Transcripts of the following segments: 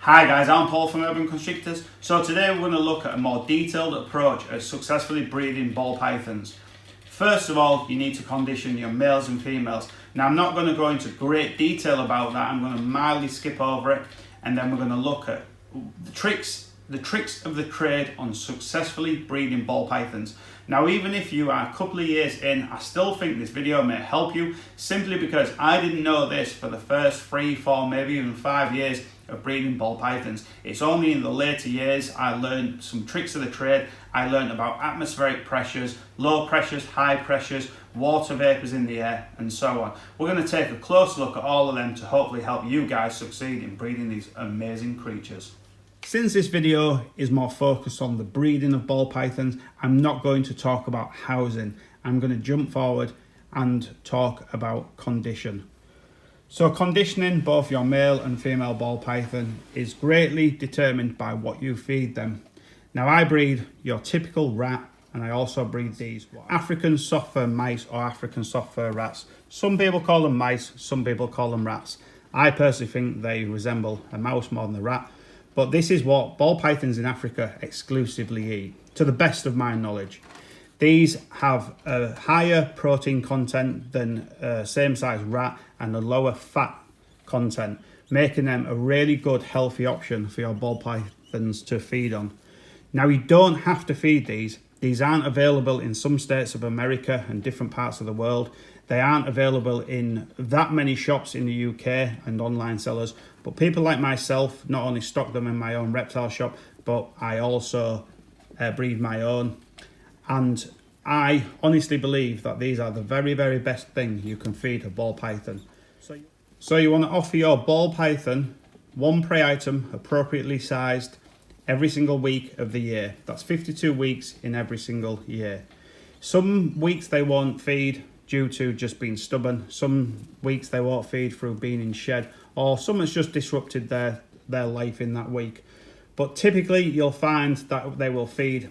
Hi guys, I'm Paul from Urban Constrictors. So today we're going to look at a more detailed approach at successfully breeding ball pythons. First of all, you need to condition your males and females. Now I'm not going to go into great detail about that, I'm going to mildly skip over it, and then we're going to look at the tricks of the trade on successfully breeding ball pythons. Now even if you are a couple of years in, I still think this video may help you, simply because I didn't know this for the first 3, 4, maybe even 5 years of breeding ball pythons. It's only in the later years I learned some tricks of the trade. I learned about atmospheric pressures, low pressures, high pressures, water vapors in the air, and so on. We're going to take a close look at all of them to hopefully help you guys succeed in breeding these amazing creatures. Since this video is more focused on the breeding of ball pythons, I'm not going to talk about housing. I'm going to jump forward and talk about condition. So conditioning both your male and female ball python is greatly determined by what you feed them. Now I breed your typical rat, and I also breed these African soft fur mice or African soft fur rats. Some people call them mice, some people call them rats. I personally think they resemble a mouse more than a rat, but this is what ball pythons in Africa exclusively eat, to the best of my knowledge. These have a higher protein content than a same size rat and a lower fat content, making them a really good healthy option for your ball pythons to feed on. Now you don't have to feed these. These aren't available in some states of America and different parts of the world. They aren't available in that many shops in the UK and online sellers, but people like myself not only stock them in my own reptile shop, but I also breed my own. And I honestly believe that these are the very, very best thing you can feed a ball python. So you want to offer your ball python one prey item appropriately sized every single week of the year. That's 52 weeks in every single year. Some weeks they won't feed due to just being stubborn. Some weeks they won't feed through being in shed, or something's just disrupted their life in that week. But typically you'll find that they will feed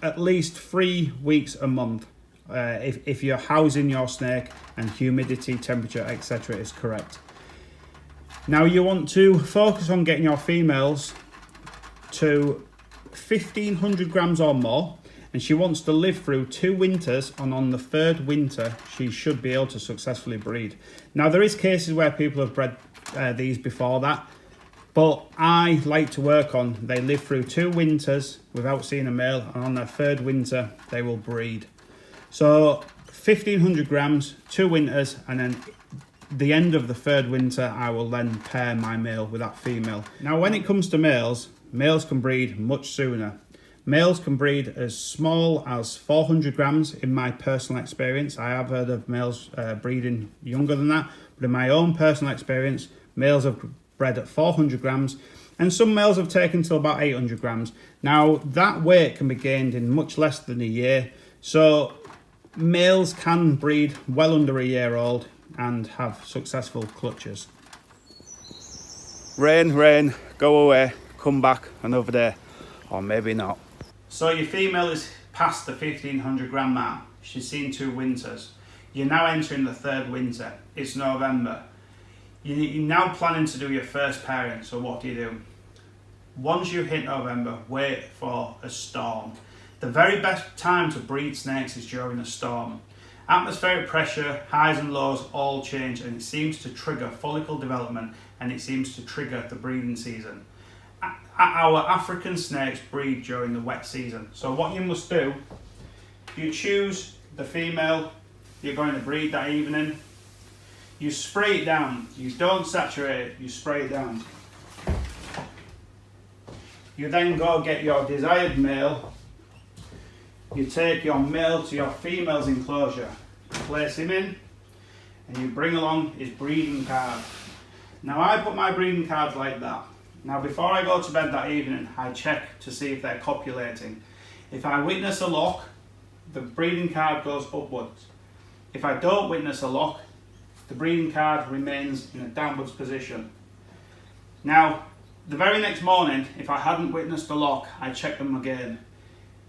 at least 3 weeks a month if you're housing your snake and humidity, temperature, etc. is correct. Now you want to focus on getting your females to 1,500 grams or more, and she wants to live through 2 winters, and on the 3rd winter she should be able to successfully breed. Now there is cases where people have bred these before that, but I like to work on they live through 2 winters without seeing a male, and on their 3rd winter they will breed. So 1,500 grams, 2 winters, and then the end of the 3rd winter I will then pair my male with that female. Now when it comes to males can breed much sooner. Males can breed as small as 400 grams in my personal experience. I have heard of males breeding younger than that, but in my own personal experience, males have bred at 400 grams, and some males have taken till about 800 grams. Now that weight can be gained in much less than a year, so males can breed well under a year old and have successful clutches. Rain, go away, come back another day, or maybe not. So your female is past the 1,500 gram mark. She's seen 2 winters. You're now entering the 3rd winter. It's November. You're now planning to do your first pairing, so what do? Once you hit November, wait for a storm. The very best time to breed snakes is during a storm. Atmospheric pressure, highs and lows all change, and it seems to trigger follicle development, and it seems to trigger the breeding season. Our African snakes breed during the wet season. So what you must do, you choose the female you're going to breed that evening. You spray it down. You don't saturate it, you spray it down. You then go get your desired male. You take your male to your female's enclosure, place him in, and you bring along his breeding card. Now I put my breeding cards like that. Now before I go to bed that evening, I check to see if they're copulating. If I witness a lock, the breeding card goes upwards. If I don't witness a lock, the breeding card remains in a downwards position. Now, the very next morning, if I hadn't witnessed a lock, I check them again.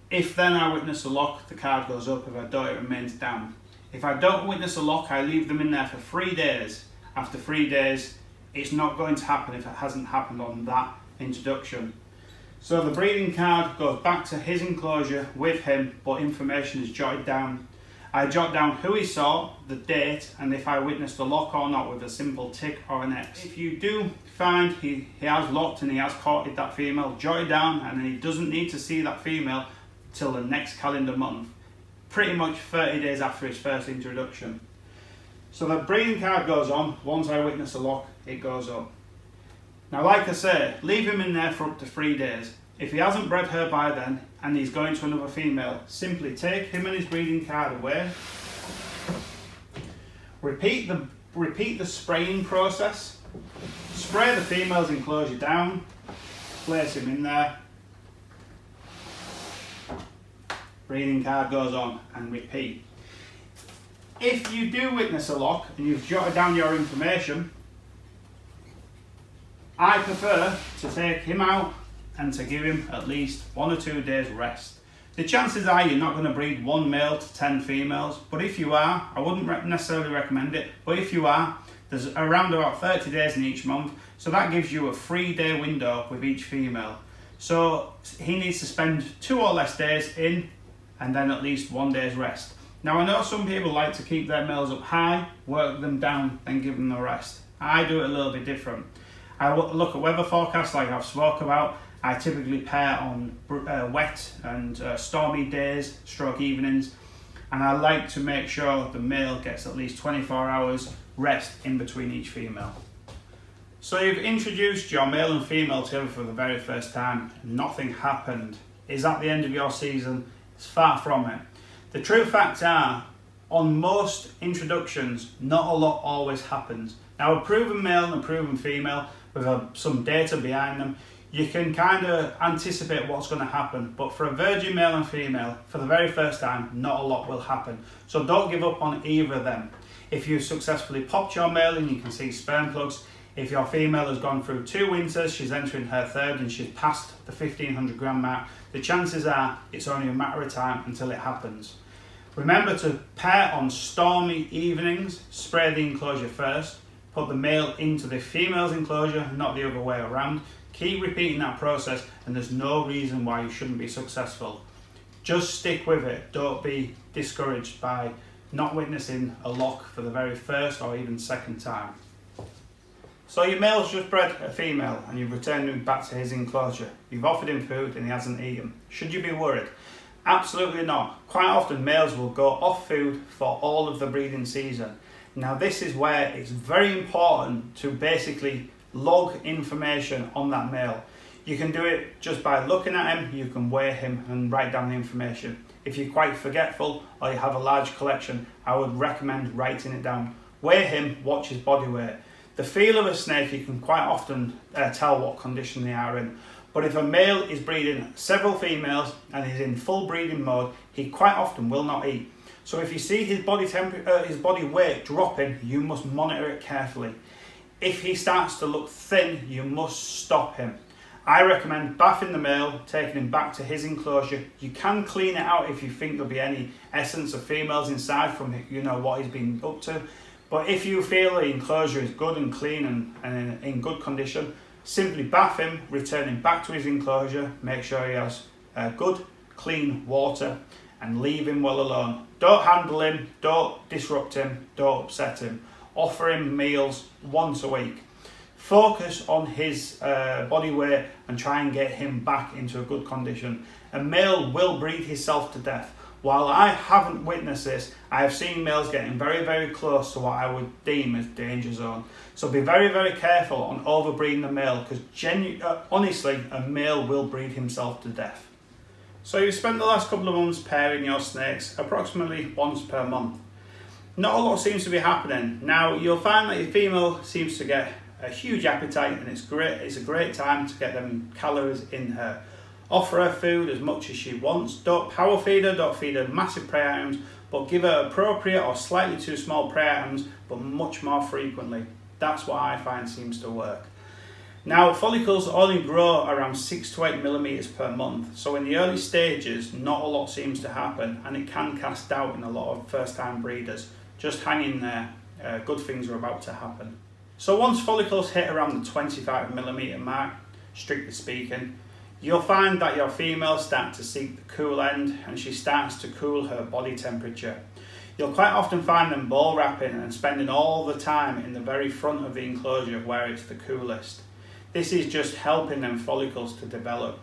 If then I witness a lock, the card goes up. If I don't, it remains down. If I don't witness a lock, I leave them in there for 3 days. After 3 days, It's not going to happen if it hasn't happened on that introduction. So the breeding card goes back to his enclosure with him, but information is jotted down. I jot down who he saw, the date, and if I witnessed a lock or not with a simple tick or an X. If you do find he has locked and he has courted that female, jot it down, and then he doesn't need to see that female till the next calendar month, pretty much 30 days after his first introduction. So the breeding card goes on. Once I witness a lock, it goes up. Now, like I say, leave him in there for up to 3 days. If he hasn't bred her by then and he's going to another female, simply take him and his breeding card away. Repeat the spraying process. Spray the female's enclosure down. Place him in there. Breeding card goes on and repeat. If you do witness a lock and you've jotted down your information, I prefer to take him out and to give him at least 1 or 2 days rest. The chances are you're not going to breed 1 male to 10 females, but if you are, I wouldn't necessarily recommend it, but if you are, there's around about 30 days in each month, so that gives you a 3-day window with each female. So he needs to spend 2 or less days in and then at least 1 day's rest. Now, I know some people like to keep their males up high, work them down, then give them the rest. I do it a little bit different. I look at weather forecasts like I've spoke about. I typically pair on wet and stormy days, stroke evenings, and I like to make sure the male gets at least 24 hours rest in between each female. So you've introduced your male and female together for the very first time. Nothing happened. Is that the end of your season? It's far from it. The true facts are, on most introductions, not a lot always happens. Now, a proven male and a proven female with some data behind them, you can kind of anticipate what's going to happen. But for a virgin male and female, for the very first time, not a lot will happen. So don't give up on either of them. If you've successfully popped your male and you can see sperm plugs, if your female has gone through 2 winters, she's entering her 3rd and she's passed the 1500 gram mark, the chances are it's only a matter of time until it happens. Remember to pair on stormy evenings, spray the enclosure first, put the male into the female's enclosure, not the other way around. Keep repeating that process and there's no reason why you shouldn't be successful. Just stick with it. Don't be discouraged by not witnessing a lock for the very first or even second time. So your male's just bred a female and you've returned him back to his enclosure. You've offered him food and he hasn't eaten. Should you be worried? Absolutely not. Quite often males will go off food for all of the breeding season. Now this is where it's very important to basically log information on that male. You can do it just by looking at him, you can weigh him and write down the information. If you're quite forgetful or you have a large collection, I would recommend writing it down. Weigh him, watch his body weight. The feel of a snake, you can quite often tell what condition they are in. But if a male is breeding several females and is in full breeding mode, he quite often will not eat. So if you see his body weight dropping, you must monitor it carefully. If he starts to look thin, you must stop him. I recommend bathing the male, taking him back to his enclosure. You can clean it out if you think there'll be any essence of females inside from what he's been up to. But if you feel the enclosure is good and clean and in good condition, simply bath him, return him back to his enclosure, make sure he has good, clean water, and leave him well alone. Don't handle him, don't disrupt him, don't upset him. Offer him meals once a week. Focus on his body weight and try and get him back into a good condition. A male will breed himself to death. While I haven't witnessed this, I have seen males getting very, very close to what I would deem as danger zone. So be very, very careful on overbreeding the male, because honestly, a male will breed himself to death. So you've spent the last couple of months pairing your snakes approximately once per month. Not a lot seems to be happening. Now you'll find that your female seems to get a huge appetite and it's a great time to get them calories in her. Offer her food as much as she wants. Don't power feed her, don't feed her massive prey items, but give her appropriate or slightly too small prey items, but much more frequently. That's what I find seems to work. Now, follicles only grow around 6 to 8 millimeters per month, so in the early stages, not a lot seems to happen, and it can cast doubt in a lot of first-time breeders. Just hang in there, good things are about to happen. So once follicles hit around the 25mm mark, strictly speaking, you'll find that your females start to seek the cool end and she starts to cool her body temperature. You'll quite often find them ball wrapping and spending all the time in the very front of the enclosure where it's the coolest. This is just helping them follicles to develop.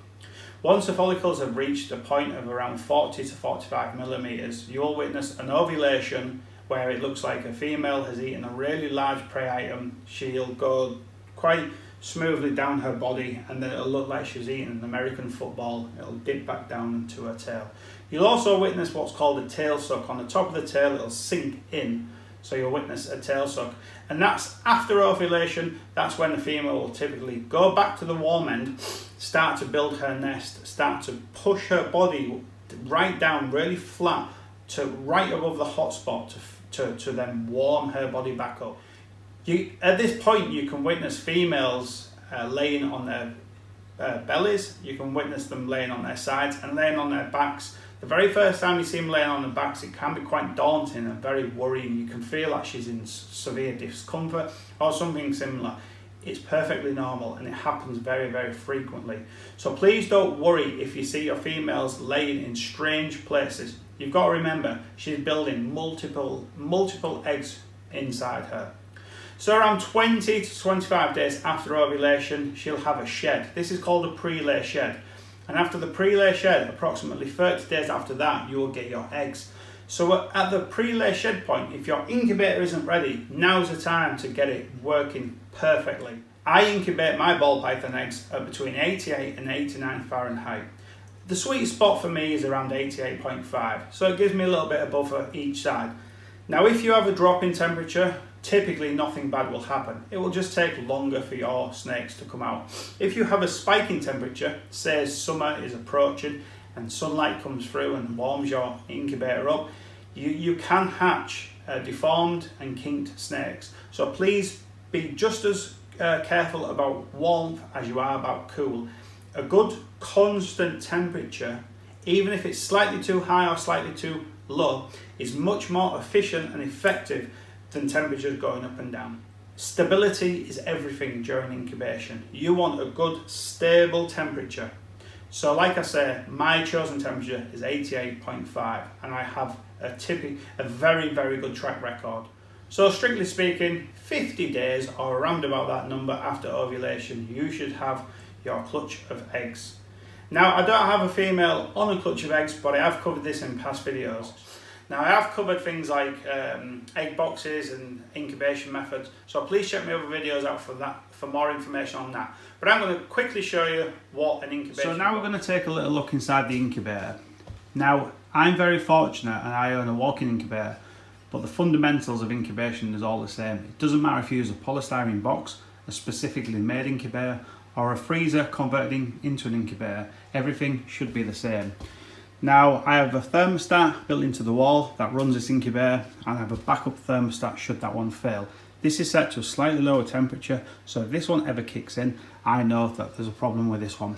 Once the follicles have reached a point of around 40 to 45mm, you will witness an ovulation where it looks like a female has eaten a really large prey item. She'll go quite smoothly down her body and then it'll look like she's eating an American football. It'll dip back down into her tail. You'll also witness what's called a tail suck. On the top of the tail it'll sink in, so you'll witness a tail suck. And that's after ovulation. That's when the female will typically go back to the warm end, start to build her nest, start to push her body right down really flat to right above the hot spot to then warm her body back up. At this point you can witness females laying on their bellies, you can witness them laying on their sides and laying on their backs. The very first time you see them laying on their backs, it can be quite daunting and very worrying. You can feel like she's in severe discomfort or something similar. It's perfectly normal and it happens very, very frequently. So please don't worry if you see your females laying in strange places. You've got to remember, she's building multiple eggs inside her. So around 20 to 25 days after ovulation, she'll have a shed. This is called a pre-lay shed. And after the pre-lay shed, approximately 30 days after that, you will get your eggs. So at the pre-lay shed point, if your incubator isn't ready, now's the time to get it working perfectly. I incubate my ball python eggs at between 88 and 89 Fahrenheit. The sweet spot for me is around 88.5, so it gives me a little bit of buffer each side. Now if you have a drop in temperature, typically nothing bad will happen. It will just take longer for your snakes to come out. If you have a spike in temperature, say summer is approaching and sunlight comes through and warms your incubator up, you can hatch deformed and kinked snakes. So please be just as careful about warmth as you are about cool. A good constant temperature, even if it's slightly too high or slightly too low, is much more efficient and effective than temperatures going up and down. Stability is everything during incubation. You want a good stable temperature. So like I say, my chosen temperature is 88.5 and I have a very, very good track record. So strictly speaking, 50 days or around about that number after ovulation, you should have your clutch of eggs. Now I don't have a female on a clutch of eggs, but I have covered this in past videos. Now I have covered things like egg boxes and incubation methods, so please check my other videos out for more information on that. But I'm going to quickly show you what an incubation. So now we're going to take a little look inside the incubator. Now I'm very fortunate and I own a walk-in incubator, but the fundamentals of incubation is all the same. It doesn't matter if you use a polystyrene box, a specifically made incubator, or a freezer converted into an incubator. Everything should be the same. Now I have a thermostat built into the wall that runs this incubator, and I have a backup thermostat should that one fail. This is set to a slightly lower temperature, so if this one ever kicks in, I know that there's a problem with this one.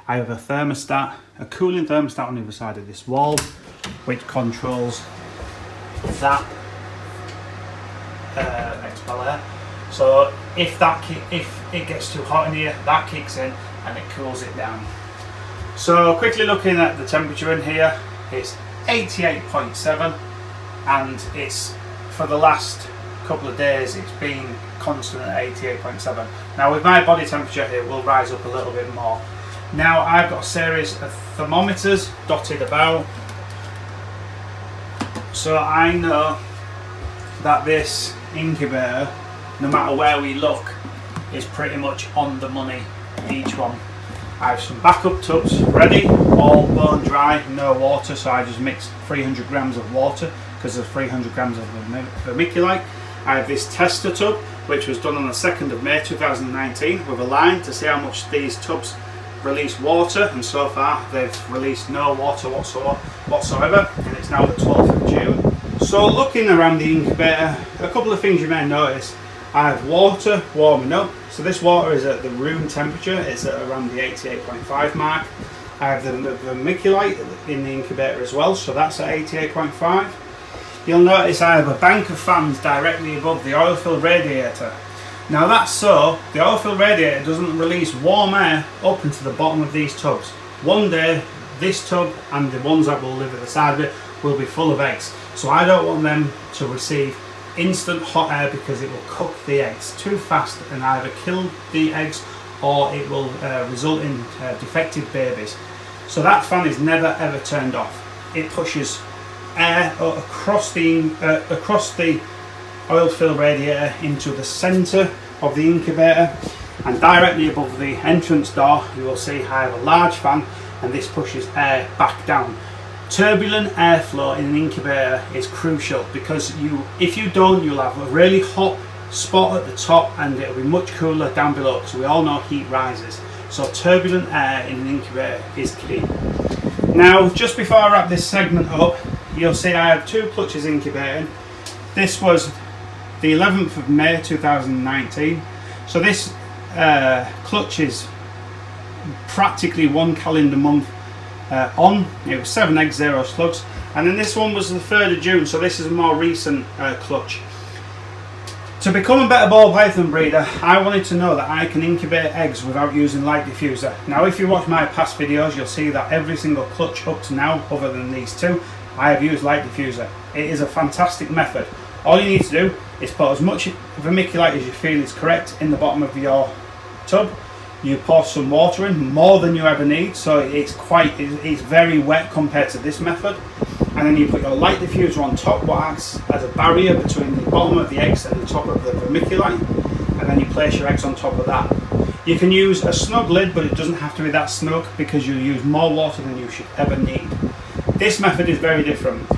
I have a thermostat, a cooling thermostat on the other side of this wall, which controls that expeller. So if it gets too hot in here, that kicks in and it cools it down. So quickly looking at the temperature in here, it's 88.7 and it's for the last couple of days it's been constant at 88.7. Now with my body temperature it will rise up a little bit more. Now I've got a series of thermometers dotted about, so I know that this incubator, no matter where we look, is pretty much on the money, each one. I have some backup tubs ready, all bone dry, no water, so I just mix 300 grams of water because there's 300 grams of vermiculite. I have this tester tub, which was done on the 2nd of May 2019 with a line to see how much these tubs release water, and so far they've released no water whatsoever, and it's now the 12th of June. So looking around the incubator, a couple of things you may notice. I have water warming up, so this water is at the room temperature, it's at around the 88.5 mark. I have the vermiculite in the incubator as well, so that's at 88.5. You'll notice I have a bank of fans directly above the oil-filled radiator. Now that's so the oil-filled radiator doesn't release warm air up into the bottom of these tubs. One day this tub and the ones that will live at the side of it will be full of eggs. So I don't want them to receive instant hot air because it will cook the eggs too fast and either kill the eggs or it will result in defective babies. So that fan is never ever turned off. It pushes air across the oil-filled radiator into the centre of the incubator, and directly above the entrance door you will see I have a large fan, and this pushes air back down. Turbulent airflow in an incubator is crucial because if you don't, you'll have a really hot spot at the top and it'll be much cooler down below, because we all know heat rises. So turbulent air in an incubator is key. Now, just before I wrap this segment up, you'll see I have 2 clutches incubating. This was the 11th of May 2019. So this clutch is practically 1 calendar month on. It was 7 eggs, 0 slugs. And then this one was the 3rd of June, so this is a more recent clutch. To become a better ball python breeder, I wanted to know that I can incubate eggs without using light diffuser. Now, if you watch my past videos, you'll see that every single clutch up to now, other than these 2, I have used light diffuser. It is a fantastic method. All you need to do is put as much vermiculite as you feel is correct in the bottom of your tub. You pour some water in, more than you ever need, so it's very wet compared to this method. And then you put your light diffuser on top, what acts as a barrier between the bottom of the eggs and the top of the vermiculite, and then you place your eggs on top of that. You can use a snug lid, but it doesn't have to be that snug because you'll use more water than you should ever need. This method is very different.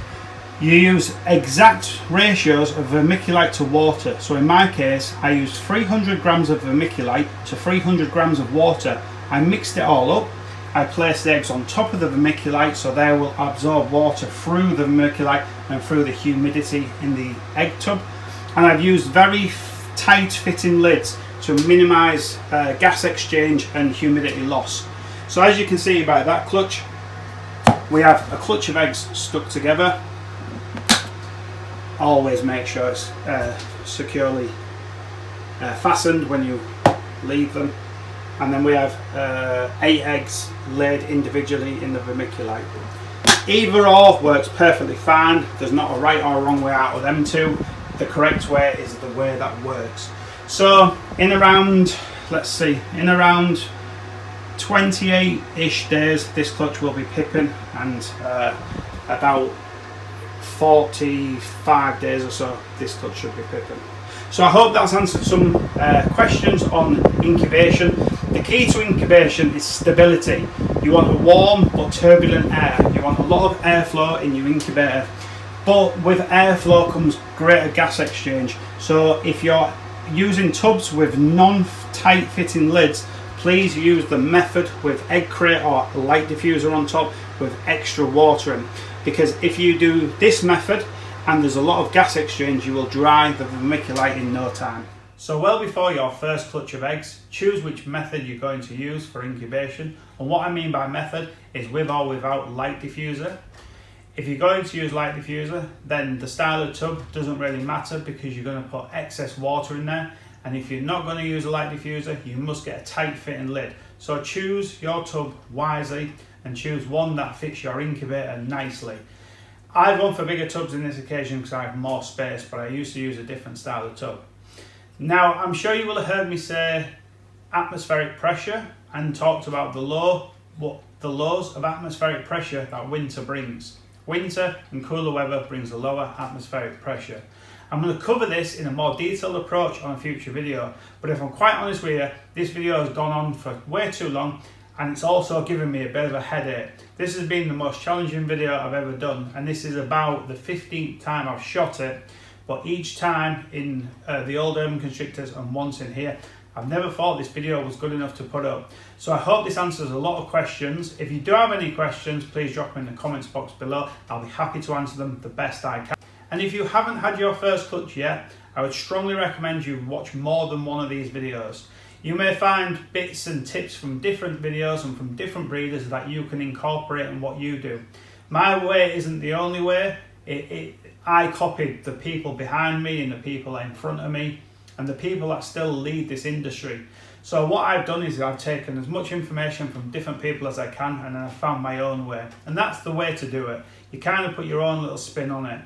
You use exact ratios of vermiculite to water. So in my case, I used 300 grams of vermiculite to 300 grams of water. I mixed it all up. I placed the eggs on top of the vermiculite so they will absorb water through the vermiculite and through the humidity in the egg tub. And I've used very tight fitting lids to minimise gas exchange and humidity loss. So as you can see by that clutch, we have a clutch of eggs stuck together. Always make sure it's securely fastened when you leave them. And then we have 8 eggs laid individually in the vermiculite. Either or works perfectly fine. There's not a right or a wrong way out of them 2. The correct way is the way that works. So in around 28-ish days this clutch will be pipping, and about 45 days or so this clutch should be pipping. So I hope that's answered some questions on incubation. The key to incubation is stability. You want a warm but turbulent air. You want a lot of airflow in your incubator, but with airflow comes greater gas exchange. So if you're using tubs with non-tight fitting lids, please use the method with egg crate or light diffuser on top with extra water in, because if you do this method and there's a lot of gas exchange, you will dry the vermiculite in no time. So well before your first clutch of eggs, choose which method you're going to use for incubation. And what I mean by method is with or without light diffuser. If you're going to use light diffuser, then the style of tub doesn't really matter because you're going to put excess water in there. And if you're not going to use a light diffuser, you must get a tight fitting lid. So choose your tub wisely and choose one that fits your incubator nicely. I've gone for bigger tubs in this occasion because I have more space, but I used to use a different style of tub. Now, I'm sure you will have heard me say atmospheric pressure and talked about the lows of atmospheric pressure that winter brings. Winter and cooler weather brings a lower atmospheric pressure. I'm going to cover this in a more detailed approach on a future video, but if I'm quite honest with you, this video has gone on for way too long and it's also given me a bit of a headache. This has been the most challenging video I've ever done, and this is about the 15th time I've shot it, but each time in the old urban constrictors and once in here, I've never thought this video was good enough to put up. So I hope this answers a lot of questions. If you do have any questions, please drop them in the comments box below. I'll be happy to answer them the best I can. And if you haven't had your first clutch yet, I would strongly recommend you watch more than one of these videos. You may find bits and tips from different videos and from different breeders that you can incorporate in what you do. My way isn't the only way. I copied the people behind me and the people in front of me, and the people that still lead this industry. So what I've done is I've taken as much information from different people as I can, and I've found my own way. And that's the way to do it. You kind of put your own little spin on it.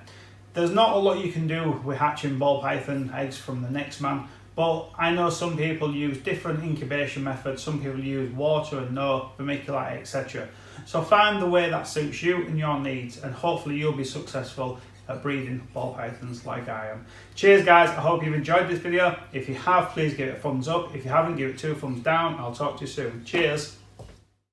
There's not a lot you can do with hatching ball python eggs from the next man, but I know some people use different incubation methods. Some people use water and no vermiculite, etc. So find the way that suits you and your needs, and hopefully you'll be successful at breeding ball pythons like I am. Cheers guys, I hope you've enjoyed this video. If you have, please give it a thumbs up. If you haven't, give it 2 thumbs down. I'll talk to you soon. Cheers.